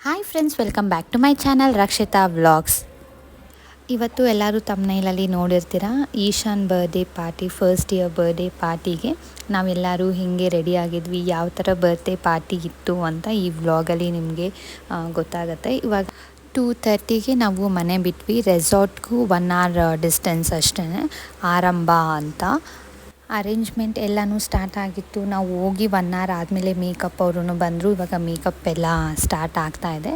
Hi friends, welcome back to my channel Rakshita vlogs. ಇವತ್ತು ಎಲ್ಲರೂ ತಮ್ಮನೇಲಲ್ಲಿ ನೋಡಿರ್ತೀರ, Ishaan birthday party, first year birthday ಪಾರ್ಟಿಗೆ ನಾವೆಲ್ಲರೂ ಹೀಗೆ ರೆಡಿ ಆಗಿದ್ವಿ. ಯಾವ ಥರ ಬರ್ಡೇ ಪಾರ್ಟಿ ಇತ್ತು ಅಂತ ಈ ವ್ಲಾಗಲ್ಲಿ ನಿಮಗೆ ಗೊತ್ತಾಗುತ್ತೆ. ಇವಾಗ 2:30ಗೆ ನಾವು ಮನೆ ಬಿಟ್ವಿ. ರೆಸಾರ್ಟ್ಗೂ 1 hour ಡಿಸ್ಟೆನ್ಸ್ ಅಷ್ಟೇ, ಆರಂಭ ಅಂತ. ಅರೇಂಜ್ಮೆಂಟ್ ಎಲ್ಲನೂ ಸ್ಟಾರ್ಟ್ ಆಗಿತ್ತು. ನಾವು ಹೋಗಿ 1 hour ಆದಮೇಲೆ ಮೇಕಪ್ ಅವರು ಬಂದರು. ಇವಾಗ ಮೇಕಪ್ ಎಲ್ಲ ಸ್ಟಾರ್ಟ್ ಆಗ್ತಾಯಿದೆ.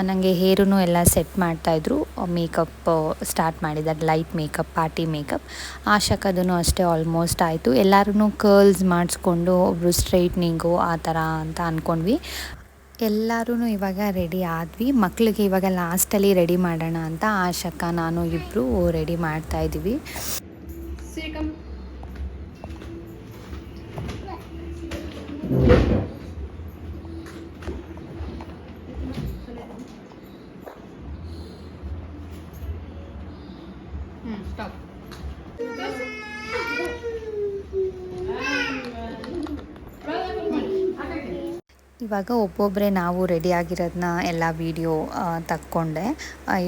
ನನಗೆ ಹೇರೂ ಎಲ್ಲ ಸೆಟ್ ಮಾಡ್ತಾಯಿದ್ರು. ಮೇಕಪ್ ಸ್ಟಾರ್ಟ್ ಮಾಡಿದ್ದಾರೆ, ಲೈಟ್ ಮೇಕಪ್, ಪಾರ್ಟಿ ಮೇಕಪ್. ಆಶಕದೂ ಅಷ್ಟೇ ಆಲ್ಮೋಸ್ಟ್ ಆಯಿತು. ಎಲ್ಲರೂ ಕರ್ಲ್ಸ್ ಮಾಡಿಸ್ಕೊಂಡು, ಒಬ್ಬರು ಸ್ಟ್ರೈಟ್ನಿಂಗು ಆ ಥರ ಅಂತ ಅಂದ್ಕೊಂಡ್ವಿ. ಎಲ್ಲರೂ ಇವಾಗ ರೆಡಿ ಆದ್ವಿ. ಮಕ್ಕಳಿಗೆ ಇವಾಗ ಲಾಸ್ಟಲ್ಲಿ ರೆಡಿ ಮಾಡೋಣ ಅಂತ ಆಶಕ ನಾನು ಇಬ್ಬರು ರೆಡಿ ಮಾಡ್ತಾಯಿದ್ದೀವಿ. ಇವಾಗ ಒಬ್ಬೊಬ್ಬರೇ ನಾವು ರೆಡಿ ಆಗಿರೋದನ್ನ ಎಲ್ಲ ವೀಡಿಯೋ ತಕ್ಕೊಂಡೆ.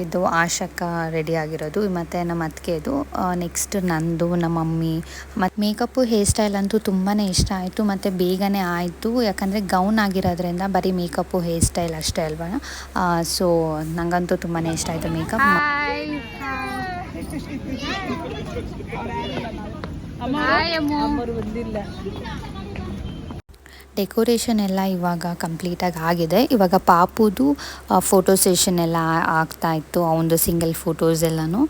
ಇದು ಆಶಕ ರೆಡಿ ಆಗಿರೋದು, ಮತ್ತು ನಮ್ಮ ಅತ್ತಿಗೆದು, ನೆಕ್ಸ್ಟ್ ನಂದು, ನಮ್ಮ ಮಮ್ಮಿ. ಮತ್ತು ಮೇಕಪ್ಪು ಹೇರ್ ಸ್ಟೈಲ್ ಅಂತೂ ತುಂಬಾ ಇಷ್ಟ ಆಯಿತು, ಮತ್ತು ಬೇಗನೆ ಆಯಿತು. ಯಾಕಂದರೆ ಗೌನ್ ಆಗಿರೋದ್ರಿಂದ ಬರೀ ಮೇಕಪ್ಪು ಹೇರ್ ಸ್ಟೈಲ್ ಅಷ್ಟೇ ಅಲ್ವಾ. ಸೊ ನನಗಂತೂ ತುಂಬಾ ಇಷ್ಟ ಆಯಿತು ಮೇಕಪ್. ಡೆಕೋರೇಷನ್ ಎಲ್ಲ ಇವಾಗ ಕಂಪ್ಲೀಟಾಗಿ ಆಗಿದೆ. ಇವಾಗ ಪಾಪುದು ಫೋಟೋ ಸೆಷನ್ ಎಲ್ಲ ಆಗ್ತಾಯಿತ್ತು, ಅವನದು ಸಿಂಗಲ್ ಫೋಟೋಸ್ ಎಲ್ಲನೂ.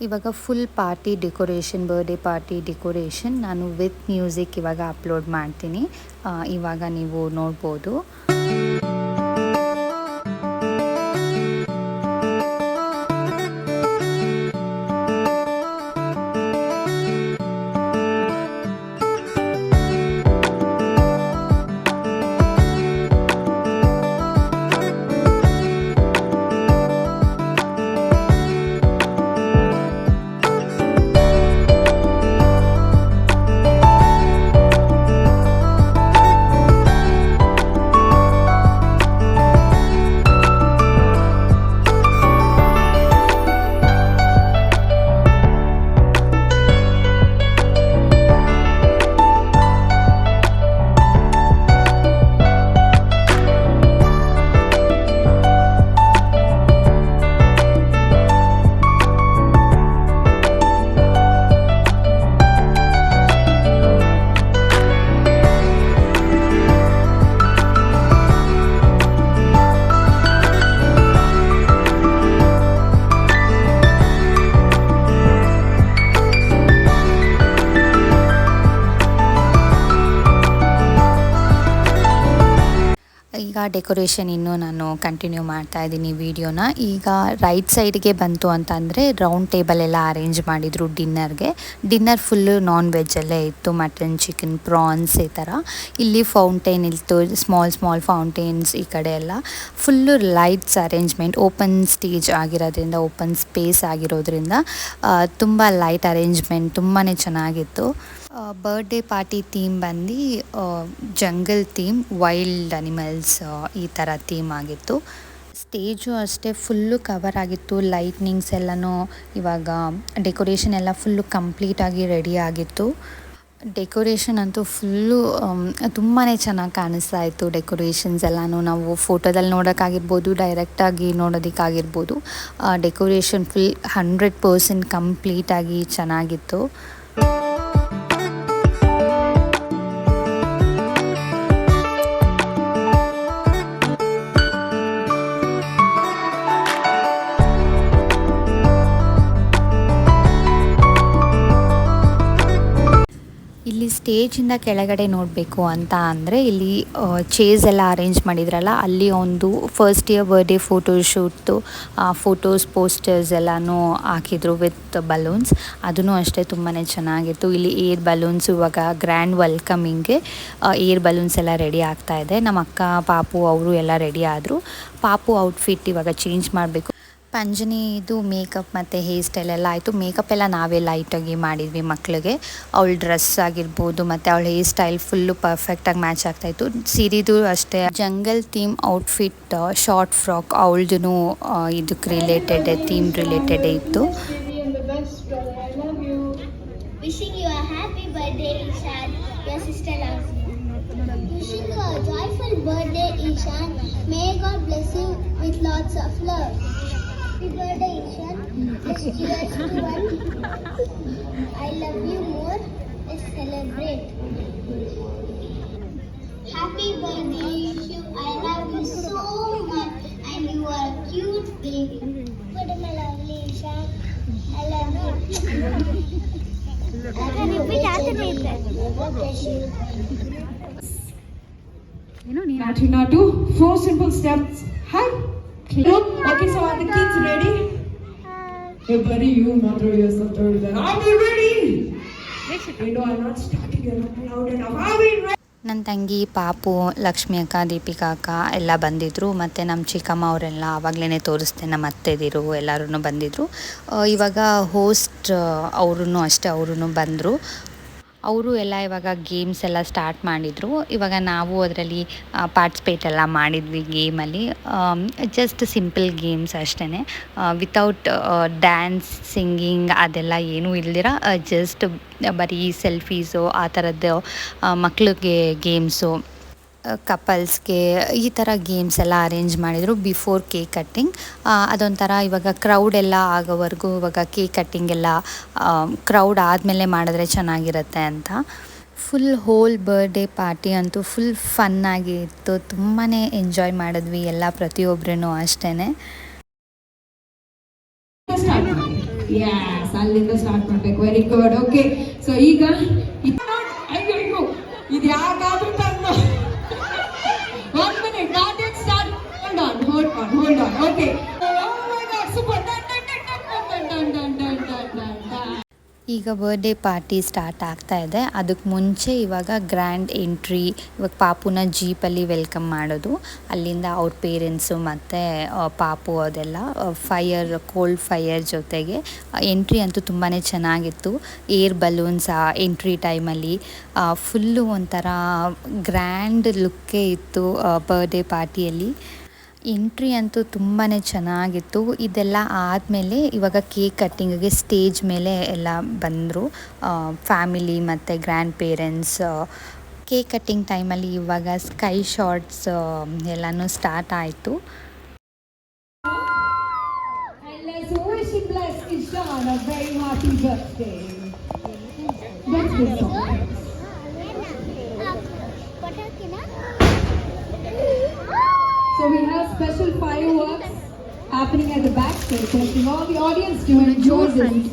ಇವಾಗ full party decoration, birthday party decoration ನಾನು ವಿತ್ ಮ್ಯೂಸಿಕ್ ಇವಾಗ ಅಪ್ಲೋಡ್ ಮಾಡ್ತೀನಿ. ಇವಾಗ ನೀವು ನೋಡ್ಬೋದು. ಈಗ ಡೆಕೋರೇಷನ್ ಇನ್ನೂ ನಾನು ಕಂಟಿನ್ಯೂ ಮಾಡ್ತಾ ಇದ್ದೀನಿ ವಿಡಿಯೋನ. ಈಗ ರೈಟ್ ಸೈಡ್ಗೆ ಬಂತು ಅಂತಂದರೆ ರೌಂಡ್ ಟೇಬಲ್ ಎಲ್ಲ ಅರೇಂಜ್ ಮಾಡಿದರು ಡಿನ್ನರ್ಗೆ. ಡಿನ್ನರ್ ಫುಲ್ಲು ನಾನ್ ವೆಜ್ಜಲ್ಲೇ ಇತ್ತು, ಮಟನ್, ಚಿಕನ್, ಪ್ರಾನ್ಸ್ ಈ ಥರ. ಇಲ್ಲಿ ಫೌಂಟೇನ್ ಇತ್ತು, ಸ್ಮಾಲ್ ಫೌಂಟೇನ್ಸ್. ಈ ಕಡೆ ಎಲ್ಲ full lights arrangement, open stage ಆಗಿರೋದ್ರಿಂದ, ಓಪನ್ ಸ್ಪೇಸ್ ಆಗಿರೋದ್ರಿಂದ ತುಂಬ ಲೈಟ್ ಅರೇಂಜ್ಮೆಂಟ್ ತುಂಬಾ ಚೆನ್ನಾಗಿತ್ತು. ಬರ್ಡೇ ಪಾರ್ಟಿ ಥೀಮ್ ಬಂದು ಜಂಗಲ್ ಥೀಮ್, ವೈಲ್ಡ್ ಅನಿಮಲ್ಸ್ ಈ ಥರ ಥೀಮ್ ಆಗಿತ್ತು. ಸ್ಟೇಜು ಅಷ್ಟೇ ಫುಲ್ಲು ಕವರ್ ಆಗಿತ್ತು, ಲೈಟ್ನಿಂಗ್ಸ್ ಎಲ್ಲನೂ. ಇವಾಗ ಡೆಕೋರೇಷನ್ ಎಲ್ಲ ಫುಲ್ಲು ಕಂಪ್ಲೀಟಾಗಿ ರೆಡಿ ಆಗಿತ್ತು. ಡೆಕೋರೇಷನ್ ಅಂತೂ ಫುಲ್ಲು ತುಂಬಾ ಚೆನ್ನಾಗಿ ಕಾಣಿಸ್ತಾ ಇತ್ತು. ಡೆಕೋರೇಷನ್ಸ್ ಎಲ್ಲನೂ ನಾವು ಫೋಟೋದಲ್ಲಿ ನೋಡೋಕ್ಕಾಗಿರ್ಬೋದು, ಡೈರೆಕ್ಟಾಗಿ ನೋಡೋದಕ್ಕಾಗಿರ್ಬೋದು. ಡೆಕೋರೇಷನ್ ಫುಲ್ 100% ಕಂಪ್ಲೀಟಾಗಿ ಚೆನ್ನಾಗಿತ್ತು. ಇಲ್ಲಿ ಸ್ಟೇಜಿಂದ ಕೆಳಗಡೆ ನೋಡಬೇಕು ಅಂತ ಅಂದರೆ ಇಲ್ಲಿ ಚೇರ್ಸ್ ಎಲ್ಲ ಅರೇಂಜ್ ಮಾಡಿದ್ರಲ್ಲ, ಅಲ್ಲಿ ಒಂದು ಫಸ್ಟ್ ಇಯರ್ ಬರ್ಡೇ ಫೋಟೋಶೂಟ್ದು ಫೋಟೋಸ್, ಪೋಸ್ಟರ್ಸ್ ಎಲ್ಲನೂ ಹಾಕಿದ್ರು ವಿತ್ ಬಲೂನ್ಸ್. ಅದೂ ಅಷ್ಟೇ ತುಂಬಾ ಚೆನ್ನಾಗಿತ್ತು. ಇಲ್ಲಿ ಏರ್ ಬಲೂನ್ಸ್, ಇವಾಗ ಗ್ರ್ಯಾಂಡ್ ವೆಲ್ಕಮಿಂಗ್ಗೆ ಏರ್ ಬಲೂನ್ಸ್ ಎಲ್ಲ ರೆಡಿ ಆಗ್ತಾಯಿದೆ. ನಮ್ಮ ಅಕ್ಕ, ಪಾಪು ಅವರು ಎಲ್ಲ ರೆಡಿ ಆದರು. ಪಾಪು ಔಟ್ಫಿಟ್ ಇವಾಗ ಚೇಂಜ್ ಮಾಡಬೇಕು. ಪಂಜನಿದು ಮೇಕಪ್ ಮತ್ತು ಹೇರ್ ಸ್ಟೈಲ್ ಎಲ್ಲ ಆಯಿತು. ಮೇಕಪ್ ಎಲ್ಲ ನಾವೇ ಲೈಟಾಗಿ ಮಾಡಿದ್ವಿ ಮಕ್ಕಳಿಗೆ. ಅವಳ ಡ್ರೆಸ್ ಆಗಿರ್ಬೋದು ಮತ್ತು ಅವಳ ಹೇರ್ ಸ್ಟೈಲ್ ಫುಲ್ಲು ಪರ್ಫೆಕ್ಟಾಗಿ ಮ್ಯಾಚ್ ಆಗ್ತಾಯಿತ್ತು. ಸಿರಿದು ಅಷ್ಟೇ jungle theme outfit, short frock ಅವಳದು ಇದಕ್ಕೆ ರಿಲೇಟೆಡ್ ಥೀಮ್ ರಿಲೇಟೆಡ್ ಇತ್ತು. Wishing you a happy birthday, Ishan. Your sister loves you. Wishing you a joyful birthday, Ishan. May God bless you with lots of love. Happy birthday, Ishan. Let's cheers to one. I love you more. Let's celebrate. Happy birthday, Ishan. I love you so much. And you are a cute baby. Birthday, my lovely Ishan. I love you. Natu, 4 simple steps. Hi. Look. Okay, so are the kids ready? Hey buddy, you mother yourself over there. Are we ready? You know I'm not starting it loud enough. Are we ready? ನನ್ನ ತಂಗಿ ಪಾಪು, ಲಕ್ಷ್ಮಿ ಅಕ್ಕ, ದೀಪಿಕಾ ಅಕ್ಕ ಎಲ್ಲ ಬಂದಿದ್ದರು. ಮತ್ತು ನಮ್ಮ ಚಿಕ್ಕಮ್ಮ ಅವರೆಲ್ಲ ಆವಾಗಲೇ ತೋರಿಸ್ದೆ, ನಮ್ಮ ಅತ್ತೆದಿರು ಎಲ್ಲರೂ ಬಂದಿದ್ದರು. ಇವಾಗ ಹೋಸ್ಟ್ ಅವರು ಅಷ್ಟೇ, ಅವರು ಬಂದರು. ಅವರು ಎಲ್ಲ ಇವಾಗ ಗೇಮ್ಸ್ ಎಲ್ಲ ಸ್ಟಾರ್ಟ್ ಮಾಡಿದರು. ಇವಾಗ ನಾವು ಅದರಲ್ಲಿ ಪಾರ್ಟಿಸಿಪೇಟ್ ಎಲ್ಲ ಮಾಡಿದ್ವಿ ಗೇಮಲ್ಲಿ. ಜಸ್ಟ್ ಸಿಂಪಲ್ ಗೇಮ್ಸ್ ಅಷ್ಟೇ, ವಿತೌಟ್ ಡ್ಯಾನ್ಸ್, ಸಿಂಗಿಂಗ್ ಅದೆಲ್ಲ ಏನೂ ಇಲ್ದಿರ ಜಸ್ಟ್ ಬರೀ ಸೆಲ್ಫೀಸು ಆ ಥರದ್ದು ಮಕ್ಳಿಗೆ ಗೇಮ್ಸು, ಕಪಲ್ಸ್ಗೆ ಈ ಥರ ಗೇಮ್ಸ್ ಎಲ್ಲ ಅರೇಂಜ್ ಮಾಡಿದರು ಬಿಫೋರ್ ಕೇಕ್ ಕಟ್ಟಿಂಗ್. ಅದೊಂಥರ ಇವಾಗ ಕ್ರೌಡ್ ಎಲ್ಲ ಆಗೋವರೆಗೂ ಇವಾಗ ಕೇಕ್ ಕಟ್ಟಿಂಗ್ ಎಲ್ಲ ಕ್ರೌಡ್ ಆದಮೇಲೆ ಮಾಡಿದ್ರೆ ಚೆನ್ನಾಗಿರುತ್ತೆ ಅಂತ. ಫುಲ್ ಹೋಲ್ ಬರ್ಡೇ ಪಾರ್ಟಿ ಅಂತೂ ಫುಲ್ ಫನ್ನಾಗಿತ್ತು. ತುಂಬಾ ಎಂಜಾಯ್ ಮಾಡಿದ್ವಿ ಎಲ್ಲ ಪ್ರತಿಯೊಬ್ಬರೂ ಅಷ್ಟೇ. Yes, ಅಲ್ಲಿಂದ ಸ್ಟಾರ್ಟ್ ಮಾಡಬೇಕು. Very good. ಓಕೆ, ಸೊ ಈಗ ಅಯ್ಯೋ ಇದು ಯಾಕಾದ್ರೂ ತಂದು 1 minute, not yet start. Hold on. Okay. Oh my God, super. Dun. ಈಗ ಬರ್ಡೇ ಪಾರ್ಟಿ ಸ್ಟಾರ್ಟ್ ಆಗ್ತಾ ಇದೆ. ಅದಕ್ಕೆ ಮುಂಚೆ ಇವಾಗ ಗ್ರ್ಯಾಂಡ್ ಎಂಟ್ರಿ, ಇವಾಗ ಪಾಪುನ ಜೀಪಲ್ಲಿ ವೆಲ್ಕಮ್ ಮಾಡೋದು. ಅಲ್ಲಿಂದ ಅವ್ರ ಪೇರೆಂಟ್ಸು ಮತ್ತು ಪಾಪು ಅದೆಲ್ಲ ಕೋಲ್ಡ್ ಫೈರ್ ಜೊತೆಗೆ ಎಂಟ್ರಿ ಅಂತೂ ತುಂಬಾ ಚೆನ್ನಾಗಿತ್ತು. ಏರ್ ಬಲೂನ್ಸ್ ಎಂಟ್ರಿ ಟೈಮಲ್ಲಿ ಫುಲ್ಲು ಒಂಥರ ಗ್ರ್ಯಾಂಡ್ ಲುಕ್ಕೇ ಇತ್ತು ಬರ್ಡೇ ಪಾರ್ಟಿಯಲ್ಲಿ. ಎಂಟ್ರಿ ಅಂತೂ ತುಂಬಾ ಚೆನ್ನಾಗಿತ್ತು. ಇದೆಲ್ಲ ಆದಮೇಲೆ ಇವಾಗ ಕೇಕ್ ಕಟ್ಟಿಂಗಿಗೆ ಸ್ಟೇಜ್ ಮೇಲೆ ಎಲ್ಲ ಬಂದರು ಫ್ಯಾಮಿಲಿ ಮತ್ತು ಗ್ರ್ಯಾಂಡ್ ಪೇರೆಂಟ್ಸ್. ಕೇಕ್ ಕಟ್ಟಿಂಗ್ ಟೈಮಲ್ಲಿ ಇವಾಗ ಸ್ಕೈ ಶಾಟ್ಸ್ ಎಲ್ಲನೂ ಸ್ಟಾರ್ಟ್ ಆಯಿತು. So we have special fireworks happening at the backstage, asking all the audience to enjoy this.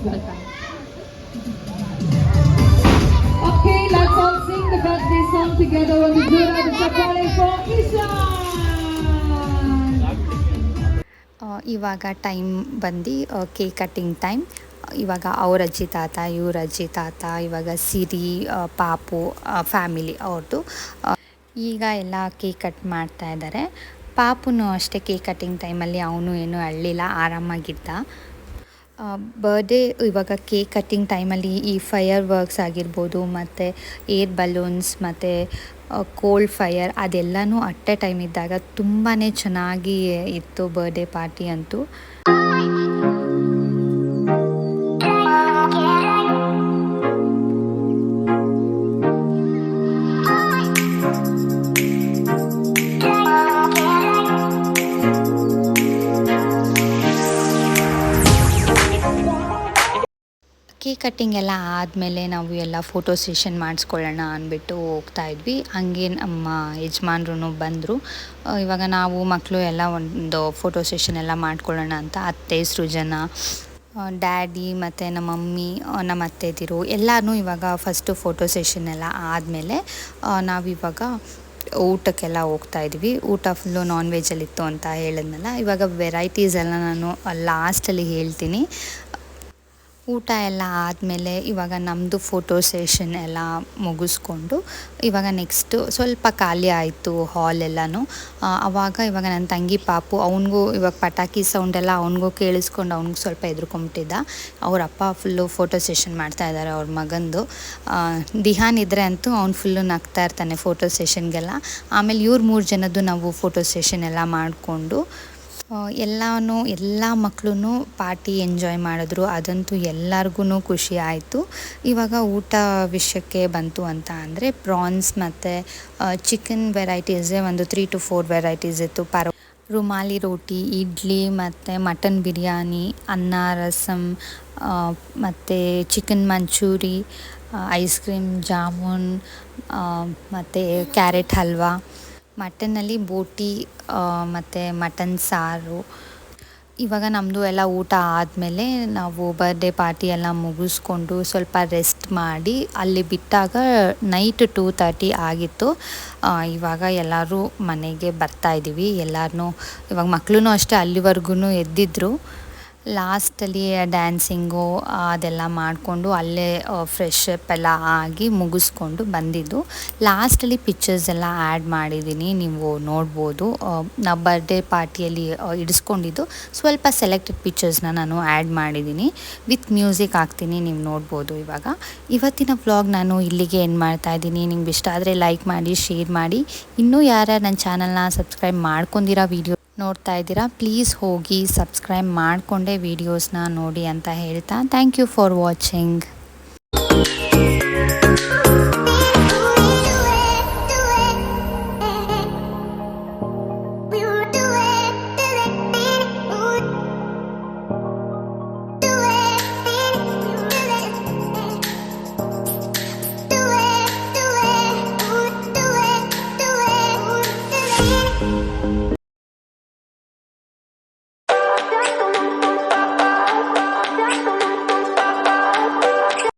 Okay, let's all sing the birthday song together on the Jura the Chapale for Ishan. ಇವಾಗ time ಬಂದು cake cutting time. ಇವಾಗ ಅವ್ರ ಅಜ್ಜಿ ತಾತ, ಇವ್ರ ಅಜ್ಜಿ ತಾತ, ಇವಾಗ ಸಿರಿ, ಪಾಪು ಫ್ಯಾಮಿಲಿ ಅವ್ರದ್ದು ಈಗ ಎಲ್ಲ ಕೇಕ್ ಕಟ್ ಮಾಡ್ತಾ ಇದ್ದಾರೆ. ಪಾಪುನು ಅಷ್ಟೇ ಕೇಕ್ ಕಟ್ಟಿಂಗ್ ಟೈಮಲ್ಲಿ ಅವನು ಏನೂ ಅಳ್ಳಿಲ್ಲ, ಆರಾಮಾಗಿದ್ದ. ಬರ್ಡೇ ಇವಾಗ ಕೇಕ್ ಕಟ್ಟಿಂಗ್ ಟೈಮಲ್ಲಿ ಈ ಫೈರ್ ವರ್ಕ್ಸ್ ಆಗಿರ್ಬೋದು ಮತ್ತು ಏರ್ ಬಲೂನ್ಸ್ ಮತ್ತು ಕೋಲ್ಡ್ ಫೈರ್ ಅದೆಲ್ಲನೂ ಅಟ್ ಎ ಟೈಮ್ ಇದ್ದಾಗ ತುಂಬಾ ಚೆನ್ನಾಗಿ ಇತ್ತು ಬರ್ಡೇ ಪಾರ್ಟಿ ಅಂತೂ. ಕೇಕ್ ಕಟ್ಟಿಂಗ್ ಎಲ್ಲ ಆದಮೇಲೆ ನಾವು ಎಲ್ಲ ಫೋಟೋ ಸೆಷನ್ ಮಾಡಿಸ್ಕೊಳ್ಳೋಣ ಅಂದ್ಬಿಟ್ಟು ಹೋಗ್ತಾ ಇದ್ವಿ. ಹಂಗೆ ನಮ್ಮ ಯಜಮಾನ್ರು ಬಂದರು. ಇವಾಗ ನಾವು ಮಕ್ಕಳು ಎಲ್ಲ ಒಂದು ಫೋಟೋ ಸೆಷನ್ ಎಲ್ಲ ಮಾಡ್ಕೊಳ್ಳೋಣ ಅಂತ ಅತ್ತೆ, ಸೃಜನಾ, ಡ್ಯಾಡಿ ಮತ್ತು ನಮ್ಮ ಮಮ್ಮಿ, ನಮ್ಮ ಅತ್ತೆದಿರು ಎಲ್ಲರೂ ಇವಾಗ ಫಸ್ಟು ಫೋಟೋ ಸೆಷನ್ ಎಲ್ಲ ಆದಮೇಲೆ ನಾವಿವಾಗ ಊಟಕ್ಕೆಲ್ಲ ಹೋಗ್ತಾ ಇದ್ವಿ. ಊಟ ಫುಲ್ಲು ನಾನ್ ವೆಜ್ಜಲ್ಲಿತ್ತು ಅಂತ ಹೇಳಿದ್ನಲ್ಲ, ಇವಾಗ ವೆರೈಟೀಸ್ ಎಲ್ಲ ನಾನು ಲಾಸ್ಟಲ್ಲಿ ಹೇಳ್ತೀನಿ. ಊಟ ಎಲ್ಲ ಆದಮೇಲೆ ಇವಾಗ ನಮ್ಮದು ಫೋಟೋ ಸೆಷನ್ ಎಲ್ಲ ಮುಗಿಸ್ಕೊಂಡು ಇವಾಗ ನೆಕ್ಸ್ಟು ಸ್ವಲ್ಪ ಖಾಲಿ ಆಯಿತು ಹಾಲ್ ಎಲ್ಲನೂ. ಇವಾಗ ನನ್ನ ತಂಗಿ ಪಾಪು ಅವನಿಗೂ ಇವಾಗ ಪಟಾಕಿ ಸೌಂಡೆಲ್ಲ ಅವನಿಗೂ ಕೇಳಿಸ್ಕೊಂಡು ಅವ್ನಿಗೂ ಸ್ವಲ್ಪ ಹೆದ್ರ್ಕೊಂಬಿಟ್ಟಿದ್ದ. ಅವ್ರ ಅಪ್ಪ ಫುಲ್ಲು ಫೋಟೋ ಸೆಷನ್ ಮಾಡ್ತಾಯಿದ್ದಾರೆ ಅವ್ರ ಮಗಂದು. ದಿಹಾನ್ ಇದ್ದರೆ ಅಂತೂ ಅವ್ನು ಫುಲ್ಲು ನಗ್ತಾ ಇರ್ತಾನೆ ಫೋಟೋ ಸೆಷನ್ಗೆಲ್ಲ. ಆಮೇಲೆ ಇವ್ರು 3 ಜನದ್ದು ನಾವು ಫೋಟೋ ಸೆಷನ್ ಎಲ್ಲ ಮಾಡಿಕೊಂಡು ಎಲ್ಲ ಮಕ್ಕಳು ಪಾರ್ಟಿ ಎಂಜಾಯ್ ಮಾಡಿದ್ರು. ಅದಂತೂ ಎಲ್ಲರಿಗೂ ಖುಷಿ ಆಯಿತು. ಇವಾಗ ಊಟ ವಿಷಯಕ್ಕೆ ಬಂತು ಅಂತ ಅಂದರೆ ಪ್ರಾನ್ಸ್ ಮತ್ತು ಚಿಕನ್ ವೆರೈಟೀಸೇ ಒಂದು 3 to 4 ವೆರೈಟೀಸ್ ಇತ್ತು. ರುಮಾಲಿ ರೋಟಿ, ಇಡ್ಲಿ ಮತ್ತು ಮಟನ್ ಬಿರಿಯಾನಿ, ಅನ್ನ, ರಸಮ್ ಮತ್ತು chicken manchurian, ice cream, jamun ಮತ್ತು ಕ್ಯಾರೆಟ್ ಹಲ್ವಾ, ಮಟನ್ನಲ್ಲಿ ಬೋಟಿ ಮತ್ತು ಮಟನ್ ಸಾರು. ಇವಾಗ ನಮ್ಮದು ಎಲ್ಲ ಊಟ ಆದಮೇಲೆ ನಾವು ಬರ್ಡೇ ಪಾರ್ಟಿ ಎಲ್ಲ ಮುಗಿಸ್ಕೊಂಡು ಸ್ವಲ್ಪ ರೆಸ್ಟ್ ಮಾಡಿ ಅಲ್ಲಿ ಬಿಟ್ಟಾಗ ನೈಟ್ 2:30 ಆಗಿತ್ತು. ಇವಾಗ ಎಲ್ಲರೂ ಮನೆಗೆ ಬರ್ತಾಯಿದ್ದೀವಿ. ಎಲ್ಲರೂ ಇವಾಗ ಮಕ್ಕಳು ಅಷ್ಟೇ ಅಲ್ಲಿವರೆಗೂ ಎದ್ದಿದ್ರು. ಲಾಸ್ಟಲ್ಲಿ ಡ್ಯಾನ್ಸಿಂಗು ಅದೆಲ್ಲ ಮಾಡಿಕೊಂಡು ಅಲ್ಲೇ ಫ್ರೆಶ್ ಅಪ್ ಎಲ್ಲ ಆಗಿ ಮುಗಿಸ್ಕೊಂಡು ಬಂದಿದ್ದು. ಲಾಸ್ಟಲ್ಲಿ ಪಿಕ್ಚರ್ಸ್ ಎಲ್ಲ ಆ್ಯಡ್ ಮಾಡಿದ್ದೀನಿ, ನೀವು ನೋಡ್ಬೋದು. ನಾವು ಬರ್ಡೇ ಪಾರ್ಟಿಯಲ್ಲಿ ಇಡಿಸ್ಕೊಂಡಿದ್ದು ಸ್ವಲ್ಪ ಸೆಲೆಕ್ಟೆಡ್ ಪಿಕ್ಚರ್ಸ್ನ ನಾನು ಆ್ಯಡ್ ಮಾಡಿದ್ದೀನಿ. ವಿತ್ ಮ್ಯೂಸಿಕ್ ಹಾಕ್ತೀನಿ, ನೀವು ನೋಡ್ಬೋದು. ಇವತ್ತಿನ ವ್ಲಾಗ್ ನಾನು ಇಲ್ಲಿಗೆ ಎಂಡ್ ಮಾಡ್ತಾಯಿದ್ದೀನಿ. ನಿಮ್ಗೆ ಇಷ್ಟ ಆದರೆ ಲೈಕ್ ಮಾಡಿ, ಶೇರ್ ಮಾಡಿ. ಇನ್ನೂ ಯಾರ್ಯಾರು ನನ್ನ ಚಾನಲ್ನ ಸಬ್ಸ್ಕ್ರೈಬ್ ಮಾಡ್ಕೊಂಡಿರೋ ವಿಡಿಯೋ ನೋಡ್ತಾ ಇದ್ದೀರಾ, ಪ್ಲೀಸ್ ಹೋಗಿ ಸಬ್ಸ್ಕ್ರೈಬ್ ಮಾಡಿಕೊಂಡೇ ವೀಡಿಯೋಸ್ನ ನೋಡಿ ಅಂತ ಹೇಳ್ತಾ ಥ್ಯಾಂಕ್ ಯು ಫಾರ್ ವಾಚಿಂಗ್.